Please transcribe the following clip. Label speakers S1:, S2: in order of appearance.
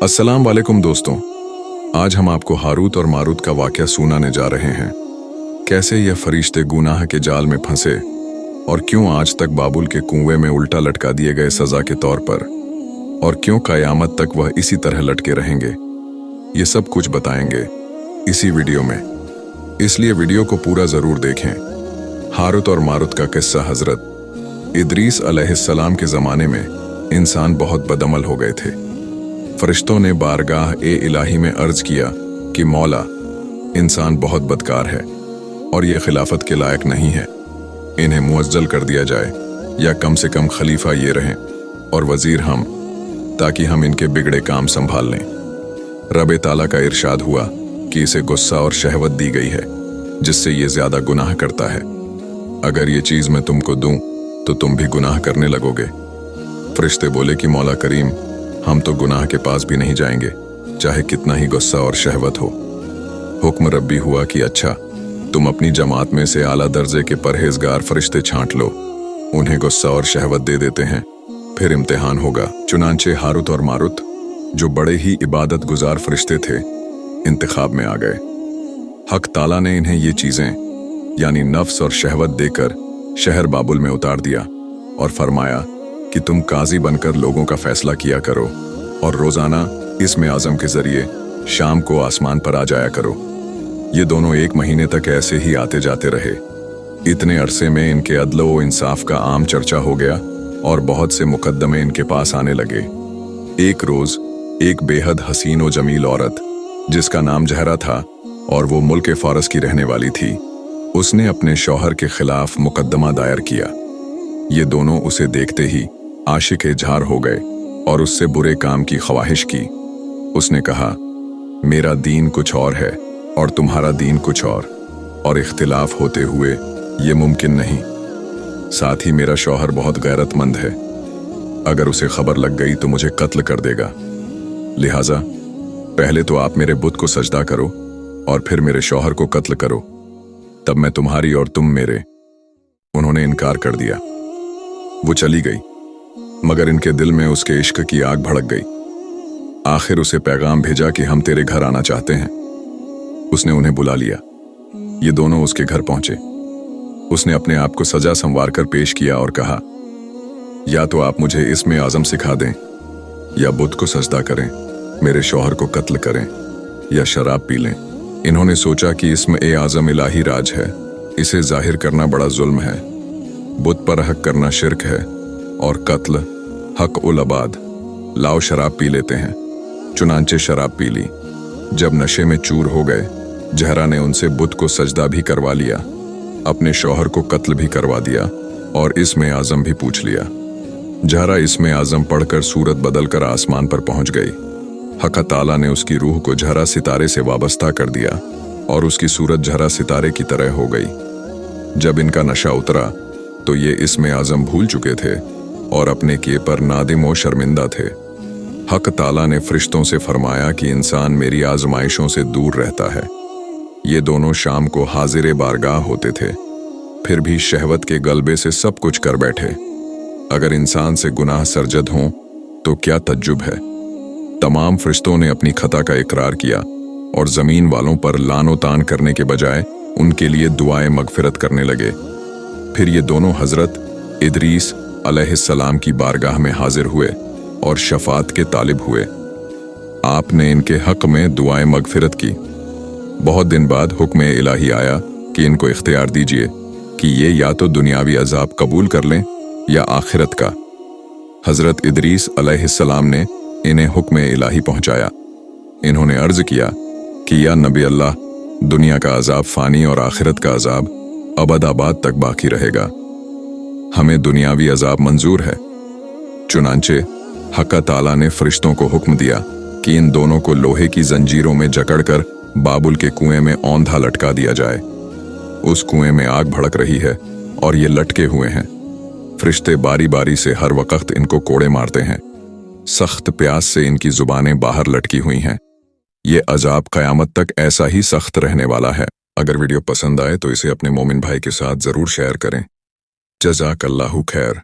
S1: अस्सलाम वालेकुम दोस्तों। आज हम आपको हारूत और मारूत का वाकया सुनाने जा रहे हैं। कैसे ये फरिश्ते गुनाह के जाल में फंसे और क्यों आज तक बाबुल के कुएं में उल्टा लटका दिए गए सजा के तौर पर, और क्यों कयामत तक वह इसी तरह लटके रहेंगे। ये सब कुछ बताएंगे इसी वीडियो में, इसलिए वीडियो को पूरा जरूर देखें। हारूत और मारूत का किस्सा। हजरत इदरीस अलैहिस्सलाम के ज़माने में इंसान बहुत बदअमल हो गए थे। फरिश्तों ने बारगाह इलाही में अर्ज किया कि मौला, इंसान बहुत बदकार है और ये खिलाफत के लायक नहीं है, इन्हें मुअज्जल कर दिया जाए, या कम से कम खलीफा ये रहें और वजीर हम, ताकि हम इनके बिगड़े काम संभाल लें। रब ताला का इरशाद हुआ कि इसे गुस्सा और शहवत दी गई है, जिससे ये ज्यादा गुनाह करता है। अगर ये चीज मैं तुमको दूं तो तुम भी गुनाह करने लगोगे। फरिश्ते बोले कि मौला करीम, हम तो गुनाह के पास भी नहीं जाएंगे, चाहे कितना ही गुस्सा और शहवत हो। हुक्म रब्बी हुआ कि अच्छा, तुम अपनी जमात में से आला दर्जे के परहेजगार फरिश्ते छांट लो, उन्हें गुस्सा और शहवत दे देते हैं, फिर इम्तिहान होगा। चुनांचे हारूत और मारूत, जो बड़े ही इबादत गुजार फरिश्ते थे, इंतखाब में आ गए। हक ताला ने इन्हें ये चीजें यानी नफ्स और शहवत देकर शहर बाबुल में उतार दिया और फरमाया कि तुम काजी बनकर लोगों का फैसला किया करो और रोजाना इसमें आजम के जरिए शाम को आसमान पर आ जाया करो। ये दोनों 1 महीने तक ऐसे ही आते जाते रहे। इतने अरसे में इनके अदलो व इंसाफ का आम चर्चा हो गया और बहुत से मुकद्दमे इनके पास आने लगे। एक रोज एक बेहद हसीन व जमील औरत, जिसका नाम जहरा था और वो मुल्क फारस की रहने वाली थी, उसने अपने शौहर के खिलाफ मुकद्दमा दायर किया। ये दोनों उसे देखते ही आशिक झार हो गए और उससे बुरे काम की ख्वाहिश की। उसने कहा, मेरा दीन कुछ और है और तुम्हारा दीन कुछ और इख्तिलाफ होते हुए ये मुमकिन नहीं। साथ ही मेरा शौहर बहुत गैरतमंद है, अगर उसे खबर लग गई तो मुझे कत्ल कर देगा। लिहाजा पहले तो आप मेरे बुत को सजदा करो और फिर मेरे शौहर को कत्ल करो, तब मैं तुम्हारी और तुम मेरे। उन्होंने इनकार कर दिया। वो चली गई, मगर इनके दिल में उसके इश्क की आग भड़क गई। आखिर उसे पैगाम भेजा कि हम तेरे घर आना चाहते हैं। उसने उन्हें बुला लिया। ये दोनों उसके घर पहुंचे। उसने अपने आप को सजा संवार कर पेश किया और कहा, या तो आप मुझे इसमें आजम सिखा दें, या बुत को सजदा करें, मेरे शौहर को कत्ल करें, या शराब पी लें। इन्होंने सोचा कि इसमें आजम इलाही राज है, इसे जाहिर करना बड़ा जुल्म है। बुत पर हक करना शिरक है और कत्ल हक उल अबाद। लाओ शराब पी लेते हैं। चुनांचे शराब पी ली। जब नशे में चूर हो गए, जहरा ने उनसे बुत को सजदा भी करवा लिया, अपने शौहर को कत्ल भी करवा दिया और इसमें आजम भी पूछ लिया। जहरा इसमें आजम पढ़कर सूरत बदल कर आसमान पर पहुंच गई। हक ताला ने उसकी रूह को जहरा सितारे से वाबस्ता कर दिया और उसकी सूरत जहरा सितारे की तरह हो गई। जब इनका नशा उतरा तो ये इसमें आजम भूल चुके थे और अपने किए पर नादिम व शर्मिंदा थे। हक ताला ने फरिश्तों से फरमाया कि इंसान मेरी आजमाइशों से दूर रहता है। ये दोनों शाम को हाजिर बारगाह होते थे, फिर भी शहवत के गलबे से सब कुछ कर बैठे। अगर इंसान से गुनाह सरजद हों तो क्या तज्जुब है। तमाम फरिश्तों ने अपनी खता का इकरार किया और जमीन वालों पर लानो तान करने के बजाय उनके लिए दुआएं मगफिरत करने लगे। फिर ये दोनों हजरत इदरीस अलैहिस्सलाम की बारगाह में हाजिर हुए और शफात के तालिब हुए। आपने इनके हक में दुआएं मगफिरत की। बहुत दिन बाद हुक्म इलाही आया कि इनको इख्तियार दीजिए कि ये या तो दुनियावी अजाब कबूल कर लें या आखिरत का। हजरत इदरीस अलैहिस्सलाम ने इन्हें हुक्म इलाही पहुंचाया। इन्होंने अर्ज किया कि या नबी अल्लाह, दुनिया का अजाब फानी और आखिरत का अजाब अबद-आबाद तक बाकी रहेगा। हमें दुनियावी अजाब मंजूर है। चुनांचे हक ताला ने फरिश्तों को हुक्म दिया कि इन दोनों को लोहे की जंजीरों में जकड़कर बाबुल के कुएं में औंधा लटका दिया जाए। उस कुएं में आग भड़क रही है और ये लटके हुए हैं। फरिश्ते बारी बारी से हर वक्त इनको कोड़े मारते हैं। सख्त प्यास से इनकी जुबानें बाहर लटकी हुई हैं। ये अजाब कयामत तक ऐसा ही सख्त रहने वाला है। अगर वीडियो पसंद आए तो इसे अपने मोमिन भाई के साथ जरूर शेयर करें। जज़ाकल्लाहु खैर।